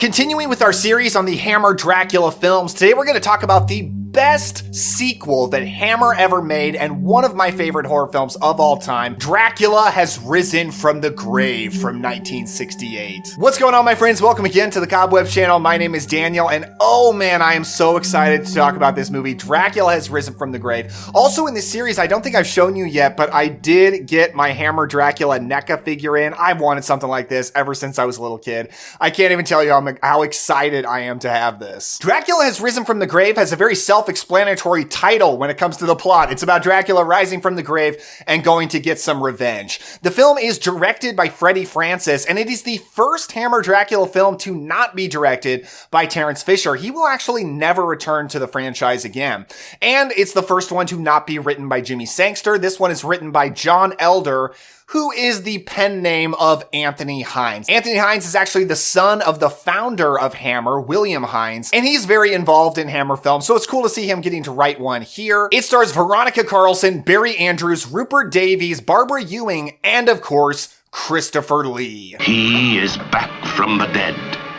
Continuing with our series on the Hammer Dracula films, today we're going to talk about the best sequel that Hammer ever made and one of my favorite horror films of all time, Dracula Has Risen from the Grave from 1968. What's going on, my friends? Welcome again to the Cobwebs channel. My name is Daniel, and oh man, I am so excited to talk about this movie, Dracula Has Risen from the Grave. Also in this series, I don't think I've shown you yet, but I did get my Hammer Dracula NECA figure in. I've wanted something like this ever since I was a little kid. I can't even tell you how excited I am to have this. Dracula Has Risen from the Grave has a very self-explanatory title when it comes to the plot. It's about Dracula rising from the grave and going to get some revenge. The film is directed by Freddie Francis, and it is the first Hammer Dracula film to not be directed by Terence Fisher. He will actually never return to the franchise again. And it's the first one to not be written by Jimmy Sangster. This one is written by John Elder, who is the pen name of Anthony Hines. Anthony Hines is actually the son of the founder of Hammer, William Hines, and he's very involved in Hammer films, so it's cool to see him getting to write one here. It stars Veronica Carlson, Barry Andrews, Rupert Davies, Barbara Ewing, and of course, Christopher Lee. He is back from the dead.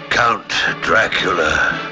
Count Dracula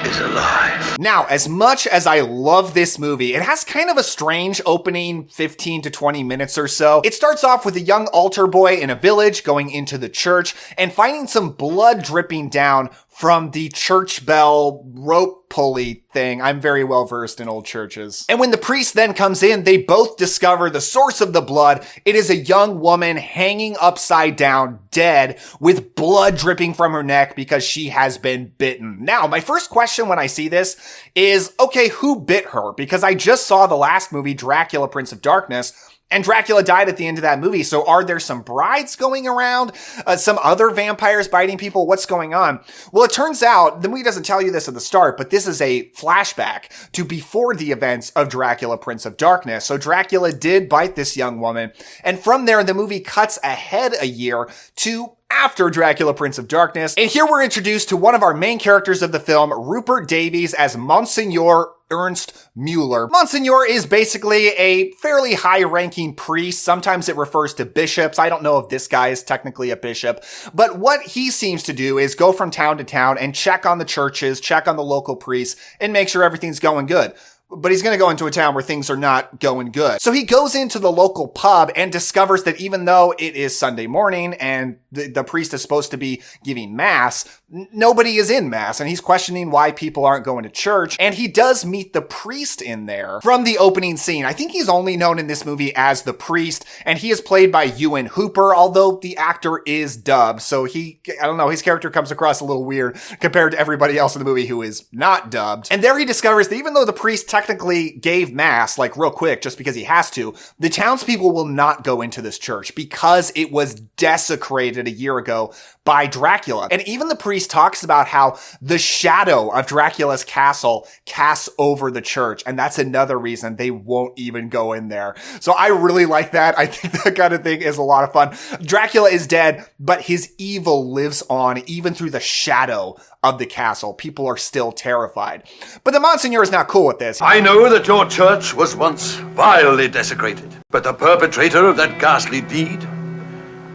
is alive. Now, as much as I love this movie, it has kind of a strange opening 15 to 20 minutes or so. It starts off with a young altar boy in a village going into the church and finding some blood dripping down from the church bell rope pulley thing. I'm very well versed in old churches. And when the priest then comes in, they both discover the source of the blood. It is a young woman hanging upside down, dead, with blood dripping from her neck because she has been bitten. Now, my first question when I see this is, okay, who bit her? Because I just saw the last movie, Dracula, Prince of Darkness, and Dracula died at the end of that movie. So are there some brides going around? Some other vampires biting people? What's going on? Well, it turns out, the movie doesn't tell you this at the start, but this is a flashback to before the events of Dracula, Prince of Darkness. So Dracula did bite this young woman. And from there, the movie cuts ahead a year to after Dracula, Prince of Darkness. And here we're introduced to one of our main characters of the film, Rupert Davies as Monsignor Ernst Mueller. Monsignor is basically a fairly high-ranking priest. Sometimes it refers to bishops. I don't know if this guy is technically a bishop, but what he seems to do is go from town to town and check on the churches, check on the local priests, and make sure everything's going good. But he's going to go into a town where things are not going good. So he goes into the local pub and discovers that even though it is Sunday morning and the priest is supposed to be giving mass, nobody is in mass, and he's questioning why people aren't going to church. And he does meet the priest in there from the opening scene. I think he's only known in this movie as the priest, and he is played by Ewan Hooper, although the actor is dubbed. So I don't know, his character comes across a little weird compared to everybody else in the movie who is not dubbed. And there he discovers that even though the priest technically gave mass, like real quick, just because he has to, the townspeople will not go into this church because it was desecrated a year ago by Dracula. And even the priest talks about how the shadow of Dracula's castle casts over the church, and that's another reason they won't even go in there. So I really like that. I think that kind of thing is a lot of fun. Dracula is dead, but his evil lives on even through the shadow of the castle. People are still terrified. But the Monsignor is not cool with this. I know that your church was once vilely desecrated, but the perpetrator of that ghastly deed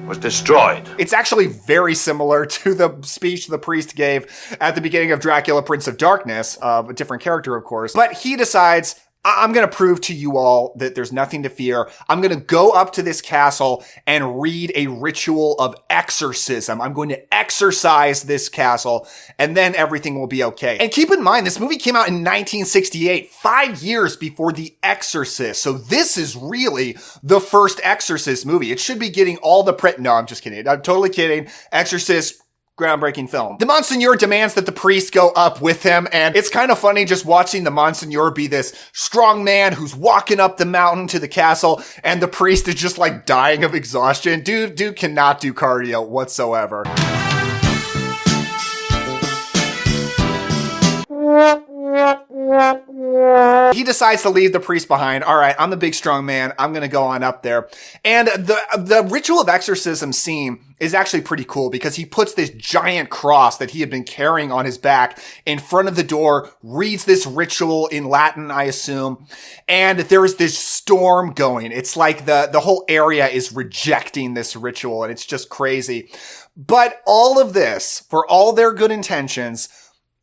was destroyed. It's actually very similar to the speech the priest gave at the beginning of Dracula, Prince of Darkness, a different character, of course. But he decides, I'm going to prove to you all that there's nothing to fear. I'm going to go up to this castle and read a ritual of exorcism. I'm going to exorcise this castle, and then everything will be okay. And keep in mind, this movie came out in 1968, 5 years before The Exorcist. So this is really the first Exorcist movie. It should be getting all the No, I'm just kidding. I'm totally kidding. Exorcist, groundbreaking film. The Monsignor demands that the priest go up with him, and it's kind of funny just watching the Monsignor be this strong man who's walking up the mountain to the castle, and the priest is just like dying of exhaustion. Dude cannot do cardio whatsoever. He decides to leave the priest behind. All right, I'm the big strong man. I'm going to go on up there. And the ritual of exorcism scene is actually pretty cool because he puts this giant cross that he had been carrying on his back in front of the door, reads this ritual in Latin, I assume, and there is this storm going. It's like the whole area is rejecting this ritual, and it's just crazy. But all of this, for all their good intentions,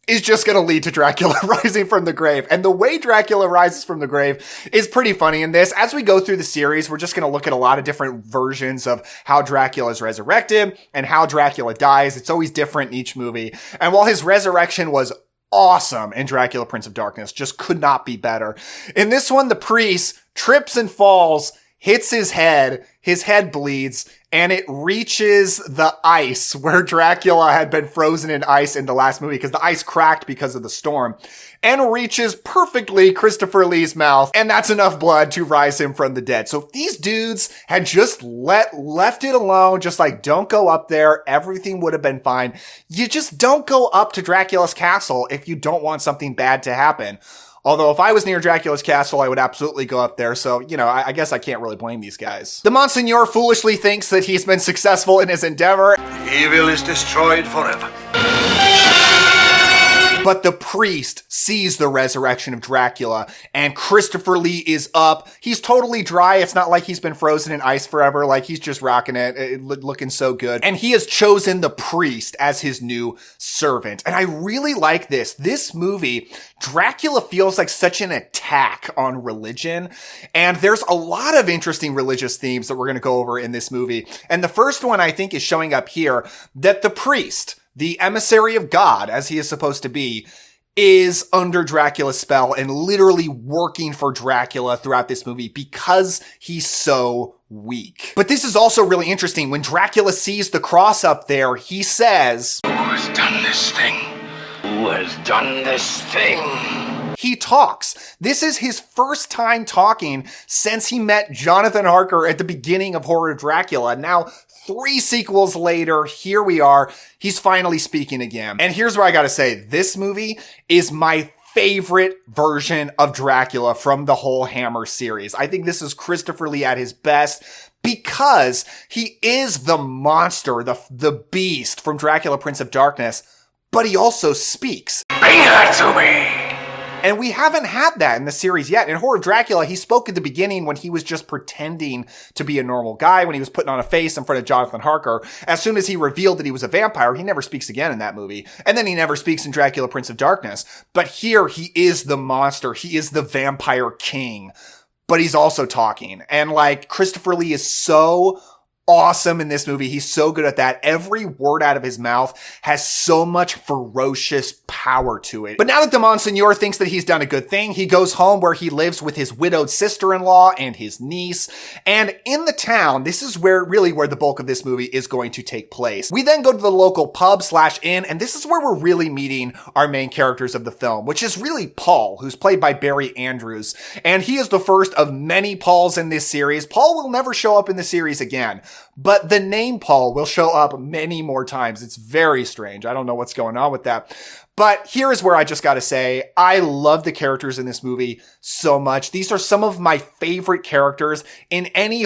is just going to lead to Dracula rising from the grave. And the way Dracula rises from the grave is pretty funny in this. As we go through the series, we're just going to look at a lot of different versions of how Dracula is resurrected and how Dracula dies. It's always different in each movie. And while his resurrection was awesome in Dracula, Prince of Darkness, just could not be better. In this one, the priest trips and falls, hits his head bleeds, and it reaches the ice where Dracula had been frozen in ice in the last movie because the ice cracked because of the storm, and reaches perfectly Christopher Lee's mouth, and that's enough blood to rise him from the dead. So if these dudes had just left it alone, just like, don't go up there, everything would have been fine. You just don't go up to Dracula's castle if you don't want something bad to happen. Although if I was near Dracula's castle, I would absolutely go up there. So, I guess I can't really blame these guys. The Monsignor foolishly thinks that he's been successful in his endeavor. Evil is destroyed forever. But the priest sees the resurrection of Dracula, and Christopher Lee is up. He's totally dry. It's not like he's been frozen in ice forever. Like, he's just rocking it, looking so good. And he has chosen the priest as his new servant. And I really like this. This movie, Dracula feels like such an attack on religion. And there's a lot of interesting religious themes that we're going to go over in this movie. And the first one, I think, is showing up here, that the priest, the emissary of God, as he is supposed to be, is under Dracula's spell and literally working for Dracula throughout this movie because he's so weak. But this is also really interesting. When Dracula sees the cross up there, he says, Who has done this thing? Who has done this thing? He talks. This is his first time talking since he met Jonathan Harker at the beginning of Horror of Dracula. Now, 3 sequels later, here we are. He's finally speaking again. And here's where I gotta say, this movie is my favorite version of Dracula from the whole Hammer series. I think this is Christopher Lee at his best because he is the monster, the beast from Dracula, Prince of Darkness, but he also speaks. Bring that to me! And we haven't had that in the series yet. In Horror of Dracula, he spoke at the beginning when he was just pretending to be a normal guy, when he was putting on a face in front of Jonathan Harker. As soon as he revealed that he was a vampire, he never speaks again in that movie. And then he never speaks in Dracula, Prince of Darkness. But here, he is the monster. He is the vampire king. But he's also talking. And Christopher Lee is so awesome in this movie. He's so good at that. Every word out of his mouth has so much ferocious power to it. But now that the Monsignor thinks that he's done a good thing, he goes home where he lives with his widowed sister-in-law and his niece. And in the town, this is where the bulk of this movie is going to take place. We then go to the local pub/inn, and this is where we're really meeting our main characters of the film, which is really Paul, who's played by Barry Andrews. And he is the first of many Pauls in this series. Paul will never show up in the series again. But the name Paul will show up many more times. It's very strange. I don't know what's going on with that. But here is where I just gotta say, I love the characters in this movie so much. These are some of my favorite characters in any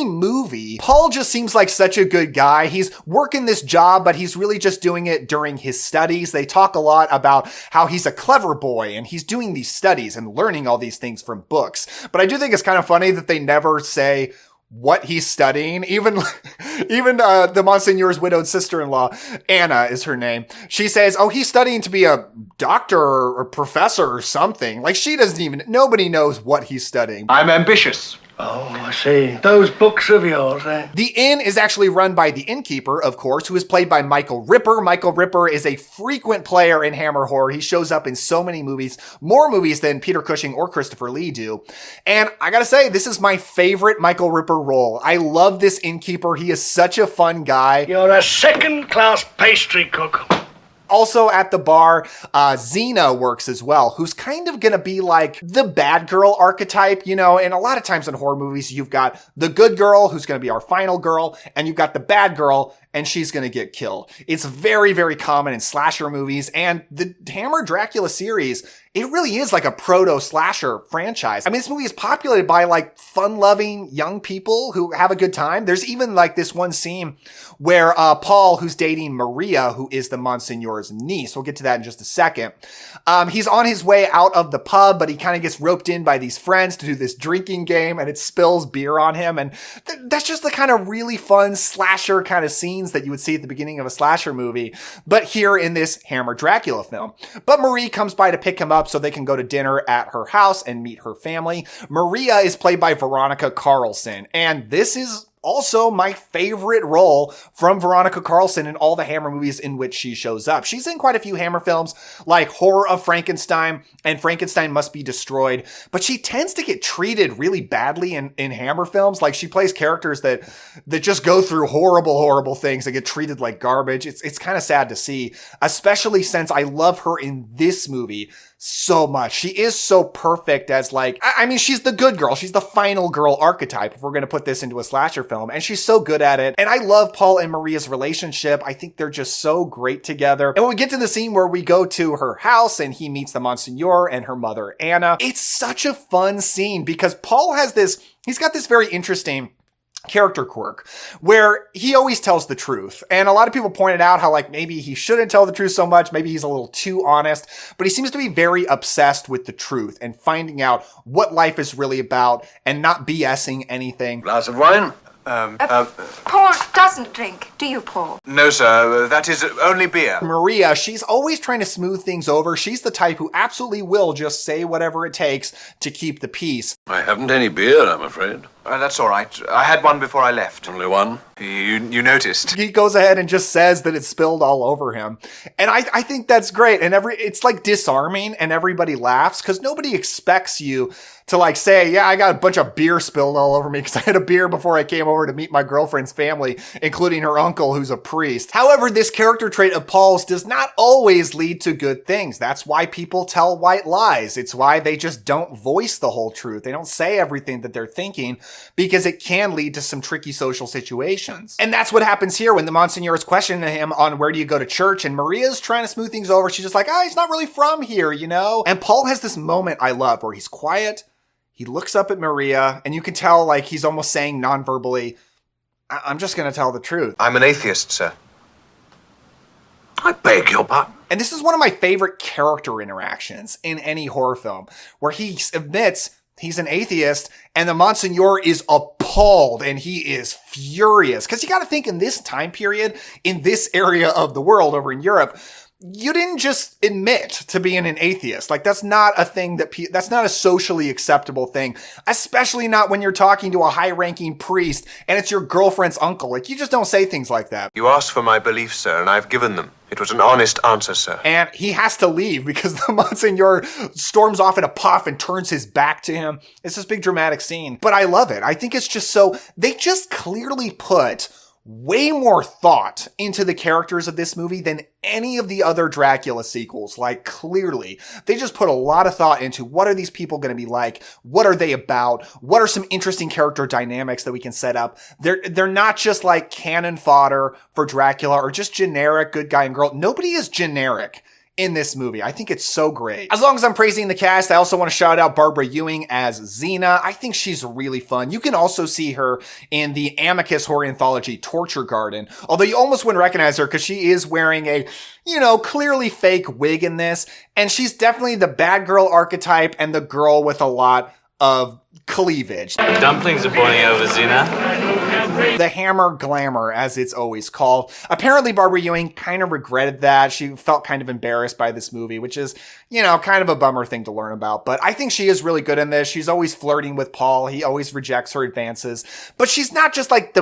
movie. Paul just seems like such a good guy. He's working this job, but he's really just doing it during his studies. They talk a lot about how he's a clever boy and he's doing these studies and learning all these things from books. But I do think it's kind of funny that they never say what he's studying. Even the Monsignor's widowed sister-in-law, Anna is her name. She says, oh, he's studying to be a doctor or professor or something. Nobody knows what he's studying. I'm ambitious. Oh, I see. Those books of yours, eh? The inn is actually run by the innkeeper, of course, who is played by Michael Ripper. Michael Ripper is a frequent player in Hammer Horror. He shows up in so many movies, more movies than Peter Cushing or Christopher Lee do. And I gotta say, this is my favorite Michael Ripper role. I love this innkeeper. He is such a fun guy. You're a second-class pastry cook. Also at the bar, Xena works as well, who's kind of gonna be like the bad girl archetype, and a lot of times in horror movies, you've got the good girl, who's gonna be our final girl, and you've got the bad girl, and she's gonna get killed. It's very, very common in slasher movies, and the Hammer Dracula series, it really is like a proto-slasher franchise. I mean, this movie is populated by fun-loving young people who have a good time. There's even this one scene where Paul, who's dating Maria, who is the Monsignor's niece, we'll get to that in just a second. He's on his way out of the pub, but he kind of gets roped in by these friends to do this drinking game, and it spills beer on him. And that's just the kind of really fun slasher kind of scene scenes that you would see at the beginning of a slasher movie, but here in this Hammer Dracula film. But Marie comes by to pick him up so they can go to dinner at her house and meet her family. Maria is played by Veronica Carlson, and this is also my favorite role from Veronica Carlson in all the Hammer movies in which she shows up. She's in quite a few Hammer films like Horror of Frankenstein and Frankenstein Must Be Destroyed, but she tends to get treated really badly in Hammer films. Like she plays characters that just go through horrible things and get treated like garbage. It's kind of sad to see, especially since I love her in this movie so much. She is so perfect as like, I mean, she's the good girl. She's the final girl archetype if we're going to put this into a slasher film. And she's so good at it. And I love Paul and Maria's relationship. I think they're just so great together. And when we get to the scene where we go to her house and he meets the Monsignor and her mother, Anna, it's such a fun scene because Paul he's got this very interesting character quirk where he always tells the truth. And a lot of people pointed out how like maybe he shouldn't tell the truth so much. Maybe he's a little too honest, but he seems to be very obsessed with the truth and finding out what life is really about and not BSing anything. Glass of wine? Paul doesn't drink, do you, Paul? No, sir. That is only beer. Maria, she's always trying to smooth things over. She's the type who absolutely will just say whatever it takes to keep the peace. I haven't any beer, I'm afraid. That's all right. I had one before I left. Only one? You noticed. He goes ahead and just says that it's spilled all over him. And I think that's great. And it's like disarming and everybody laughs because nobody expects you to like say, yeah, I got a bunch of beer spilled all over me because I had a beer before I came over to meet my girlfriend's family, including her uncle who's a priest. However, this character trait of Paul's does not always lead to good things. That's why people tell white lies. It's why they just don't voice the whole truth. They don't say everything that they're thinking because it can lead to some tricky social situations. And that's what happens here when the Monsignor is questioning him on where do you go to church, and Maria's trying to smooth things over. She's just like, he's not really from here, you know? And Paul has this moment I love where he's quiet. He looks up at Maria, and you can tell like he's almost saying non-verbally, I'm just going to tell the truth. I'm an atheist, sir. I beg your pardon. And this is one of my favorite character interactions in any horror film, where he admits he's an atheist, and the Monsignor is appalled, and he is furious. Because you got to think in this time period, in this area of the world over in Europe, you didn't just admit to being an atheist. Like, that's not a thing that's not a socially acceptable thing, especially not when you're talking to a high-ranking priest and it's your girlfriend's uncle. Like, you just don't say things like that. You asked for my beliefs, sir, and I've given them. It was an honest answer, sir. And he has to leave because the Monsignor storms off in a puff and turns his back to him. It's this big dramatic scene, but I love it. I think it's just so, they just clearly put way more thought into the characters of this movie than any of the other Dracula sequels. Like, clearly, they just put a lot of thought into what are these people going to be like? What are they about? What are some interesting character dynamics that we can set up? They're not just like cannon fodder for Dracula or just generic good guy and girl. Nobody is generic in this movie. I think it's so great. As long as I'm praising the cast, I also want to shout out Barbara Ewing as Xena. I think she's really fun. You can also see her in the Amicus horror anthology Torture Garden, although you almost wouldn't recognize her because she is wearing a, clearly fake wig in this, and she's definitely the bad girl archetype and the girl with a lot of cleavage. Dumplings are boiling over, Xena. The Hammer glamour, as it's always called. Apparently, Barbara Ewing kind of regretted that. She felt kind of embarrassed by this movie, which is, kind of a bummer thing to learn about. But I think she is really good in this. She's always flirting with Paul. He always rejects her advances. But she's not just like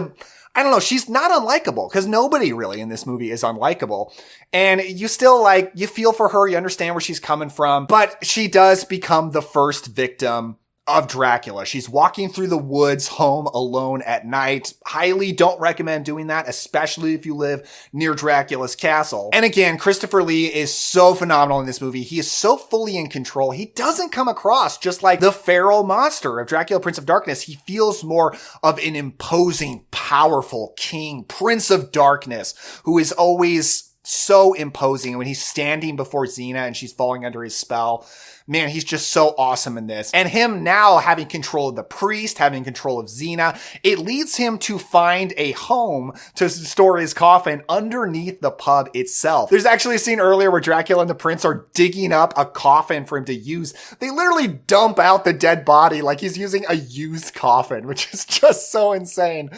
she's not unlikable, because nobody really in this movie is unlikable. And you still you feel for her, you understand where she's coming from. But she does become the first victim of Dracula. She's walking through the woods home alone at night. Highly don't recommend doing that, especially if you live near Dracula's castle. And again, Christopher Lee is so phenomenal in this movie. He is so fully in control. He doesn't come across just like the feral monster of Dracula, Prince of Darkness. He feels more of an imposing, powerful king, Prince of Darkness, who is always so imposing. When he's standing before Xena and she's falling under his spell, man, he's just so awesome in this. And him now having control of the priest, having control of Xena, it leads him to find a home to store his coffin underneath the pub itself. There's actually a scene earlier where Dracula and the prince are digging up a coffin for him to use. They literally dump out the dead body like he's using a used coffin, which is just so insane.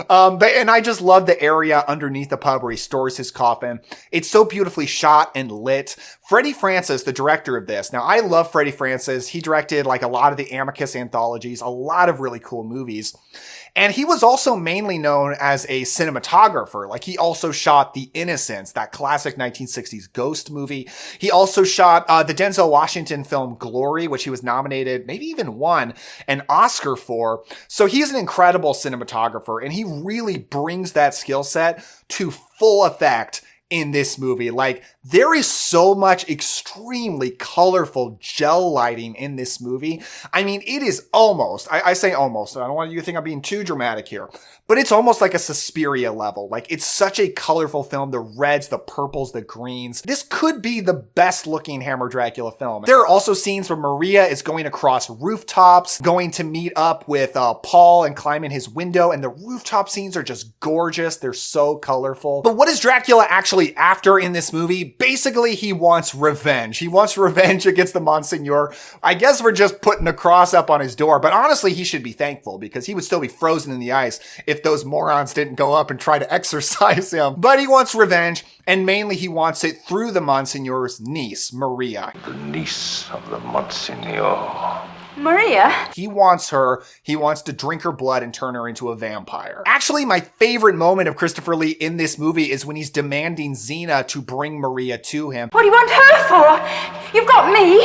And I just love the area underneath the pub where he stores his coffin. It's so beautifully shot and lit. Freddie Francis, the director of this. Now, I love Freddie Francis. He directed like a lot of the Amicus anthologies, a lot of really cool movies. And he was also mainly known as a cinematographer. Like, he also shot The Innocents, that classic 1960s ghost movie. He also shot the Denzel Washington film Glory, which he was nominated, maybe even won an Oscar for. So he's an incredible cinematographer, and he really brings that skill set to full effect in this movie. Like, there is so much extremely colorful gel lighting in this movie. I mean, it is almost, I say almost, I don't want you to think I'm being too dramatic here, but it's almost like a Suspiria level. Like, it's such a colorful film. The reds, the purples, the greens. This could be the best looking Hammer Dracula film. There are also scenes where Maria is going across rooftops, going to meet up with Paul and climb in his window, and the rooftop scenes are just gorgeous. They're so colorful. But what is Dracula actually after in this movie? Basically, he wants revenge. He wants revenge against the Monsignor. I guess we're just putting a cross up on his door, but honestly, he should be thankful because he would still be frozen in the ice if those morons didn't go up and try to exorcise him. But he wants revenge, and mainly he wants it through the Monsignor's niece, Maria. The niece of the Monsignor. Maria? He wants her. He wants to drink her blood and turn her into a vampire. Actually, my favorite moment of Christopher Lee in this movie is when he's demanding Xena to bring Maria to him. What do you want her for? You've got me.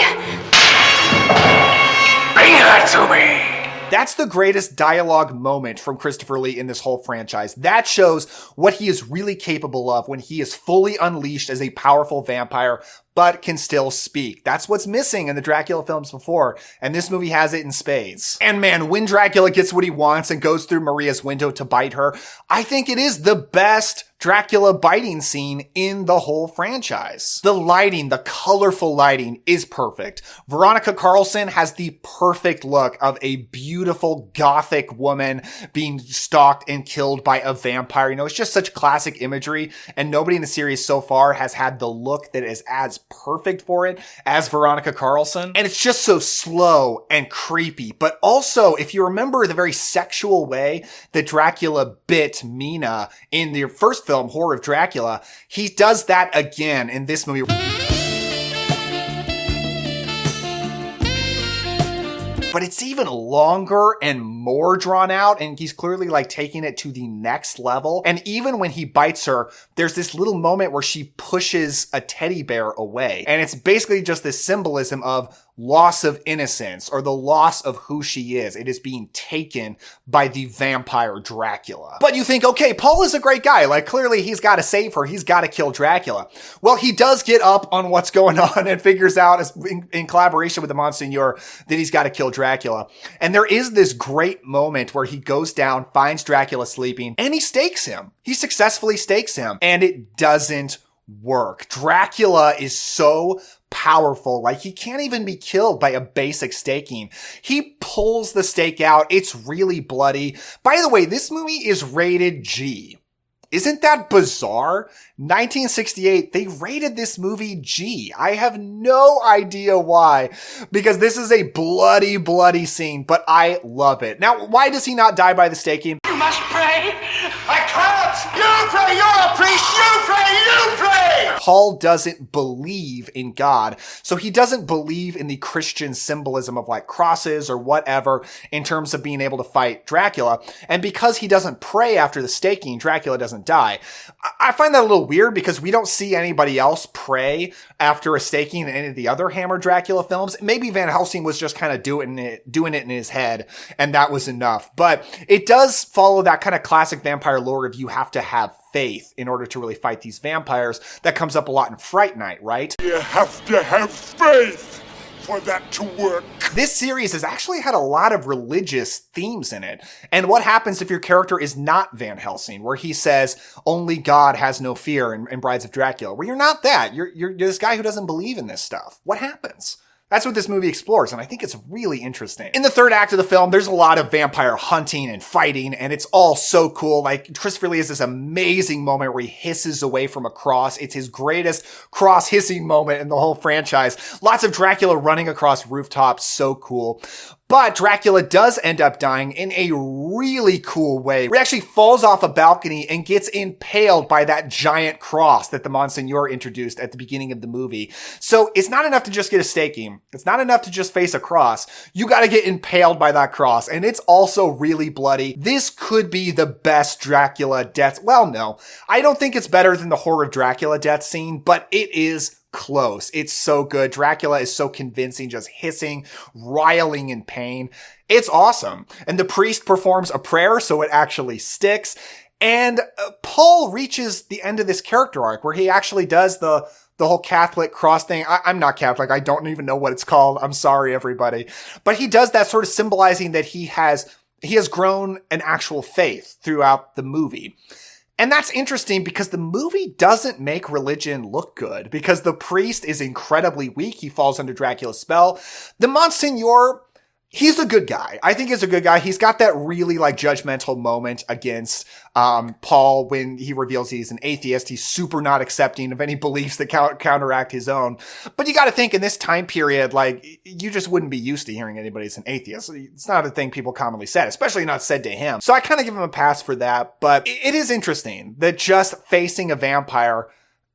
Bring her to me. That's the greatest dialogue moment from Christopher Lee in this whole franchise. That shows what he is really capable of when he is fully unleashed as a powerful vampire, but can still speak. That's what's missing in the Dracula films before, and this movie has it in spades. And man, when Dracula gets what he wants and goes through Maria's window to bite her, I think it is the best Dracula biting scene in the whole franchise. The lighting, the colorful lighting is perfect. Veronica Carlson has the perfect look of a beautiful gothic woman being stalked and killed by a vampire. You know, it's just such classic imagery, and nobody in the series so far has had the look that is as perfect for it as Veronica Carlson. And it's just so slow and creepy. But also, if you remember the very sexual way that Dracula bit Mina in the first film, Horror of Dracula, he does that again in this movie. But it's even longer and more drawn out, and he's clearly like taking it to the next level. And even when he bites her, there's this little moment where she pushes a teddy bear away. And it's basically just this symbolism of loss of innocence, or the loss of who she is. It is being taken by the vampire Dracula. But you think, okay, Paul is a great guy. Like, clearly he's got to save her. He's got to kill Dracula. Well, he does get up on what's going on and figures out, in collaboration with the Monsignor, that he's got to kill Dracula. And there is this great moment where he goes down, finds Dracula sleeping, and he stakes him. He successfully stakes him, and it doesn't work. Dracula is so powerful. Like, he can't even be killed by a basic staking. He pulls the stake out. It's really bloody. By the way, this movie is rated G. Isn't that bizarre? 1968, they rated this movie G. I have no idea why, because this is a bloody, bloody scene, but I love it. Now, why does he not die by the staking? You must pray. I can't! You pray, you're a priest! You pray, you pray! Paul doesn't believe in God, so he doesn't believe in the Christian symbolism of like crosses or whatever in terms of being able to fight Dracula. And because he doesn't pray after the staking, Dracula doesn't die. I find that a little weird because we don't see anybody else pray after a staking in any of the other Hammer Dracula films. Maybe Van Helsing was just kind of doing it in his head, and that was enough. But it does follow that kind of classic vampire lore of you have to have faith in order to really fight these vampires. That comes up a lot in Fright Night, right? You have to have faith for that to work. This series has actually had a lot of religious themes in it. And what happens if your character is not Van Helsing, where he says, only God has no fear in Brides of Dracula, where you're not that. You're this guy who doesn't believe in this stuff. What happens? That's what this movie explores, and I think it's really interesting. In the third act of the film, there's a lot of vampire hunting and fighting, and it's all so cool. Like, Christopher Lee has this amazing moment where he hisses away from a cross. It's his greatest cross hissing moment in the whole franchise. Lots of Dracula running across rooftops, so cool. But Dracula does end up dying in a really cool way. He actually falls off a balcony and gets impaled by that giant cross that the Monsignor introduced at the beginning of the movie. So it's not enough to just get a staking. It's not enough to just face a cross. You gotta get impaled by that cross. And it's also really bloody. This could be the best Dracula death. Well, no. I don't think it's better than the Horror of Dracula death scene, but it is close. It's so good. Dracula is so convincing, just hissing, riling in pain. It's awesome. And the priest performs a prayer, so it actually sticks. And Paul reaches the end of this character arc where he actually does the whole Catholic cross thing. I'm not Catholic. I don't even know what it's called. I'm sorry, everybody. But he does that, sort of symbolizing that he has grown an actual faith throughout the movie. And that's interesting because the movie doesn't make religion look good, because the priest is incredibly weak. He falls under Dracula's spell. The Monsignor, he's a good guy. I think he's a good guy. He's got that really like judgmental moment against Paul when he reveals he's an atheist. He's super not accepting of any beliefs that counteract his own. But you got to think in this time period, like, you just wouldn't be used to hearing anybody's an atheist. It's not a thing people commonly said, especially not said to him. So I kind of give him a pass for that. But it is interesting that just facing a vampire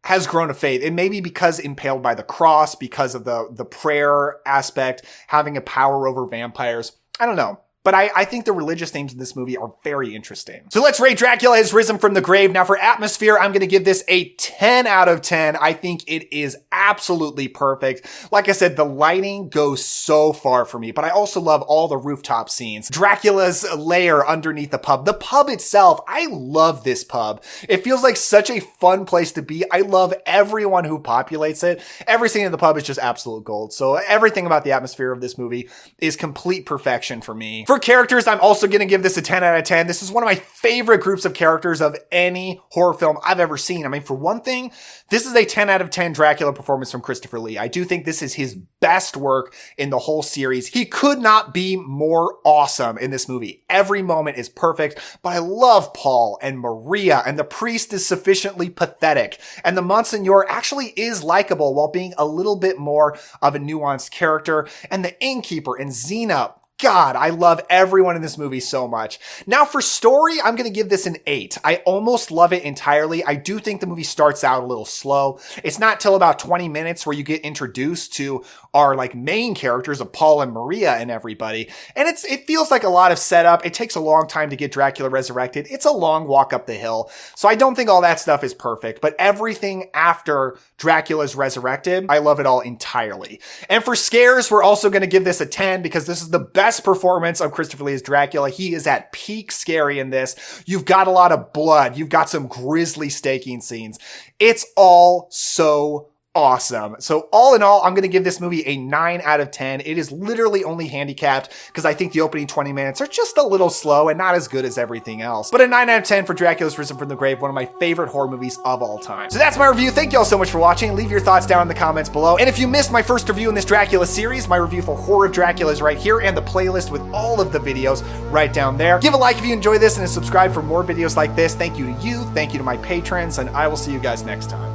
has grown a faith. It may be because impaled by the cross, because of the prayer aspect, having a power over vampires. I don't know. But I think the religious themes in this movie are very interesting. So let's rate Dracula Has Risen from the Grave. Now for atmosphere, I'm going to give this a 10 out of 10. I think it is absolutely perfect. Like I said, the lighting goes so far for me, but I also love all the rooftop scenes. Dracula's lair underneath the pub. The pub itself, I love this pub. It feels like such a fun place to be. I love everyone who populates it. Every scene in the pub is just absolute gold. So everything about the atmosphere of this movie is complete perfection for me. For characters, I'm also going to give this a 10 out of 10. This is one of my favorite groups of characters of any horror film I've ever seen. I mean, for one thing, this is a 10 out of 10 Dracula performance from Christopher Lee. I do think this is his best work in the whole series. He could not be more awesome in this movie. Every moment is perfect, but I love Paul and Maria, and the priest is sufficiently pathetic, and the Monsignor actually is likable while being a little bit more of a nuanced character, and the innkeeper and Xena, God, I love everyone in this movie so much. Now for story, I'm going to give this an 8. I almost love it entirely. I do think the movie starts out a little slow. It's not till about 20 minutes where you get introduced to our like main characters of Paul and Maria and everybody. And it feels like a lot of setup. It takes a long time to get Dracula resurrected. It's a long walk up the hill. So I don't think all that stuff is perfect, but everything after Dracula's resurrected, I love it all entirely. And for scares, we're also going to give this a 10 because this is the best performance of Christopher Lee as Dracula. He is at peak scary in this. You've got a lot of blood. You've got some grisly staking scenes. It's all so awesome. So all in all, I'm going to give this movie a 9 out of 10. It is literally only handicapped because I think the opening 20 minutes are just a little slow and not as good as everything else. But a 9 out of 10 for Dracula's Risen from the Grave, one of my favorite horror movies of all time. So that's my review. Thank you all so much for watching. Leave your thoughts down in the comments below. And if you missed my first review in this Dracula series, my review for Horror of Dracula is right here, and the playlist with all of the videos right down there. Give a like if you enjoy this and subscribe for more videos like this. Thank you to you. Thank you to my patrons, and I will see you guys next time.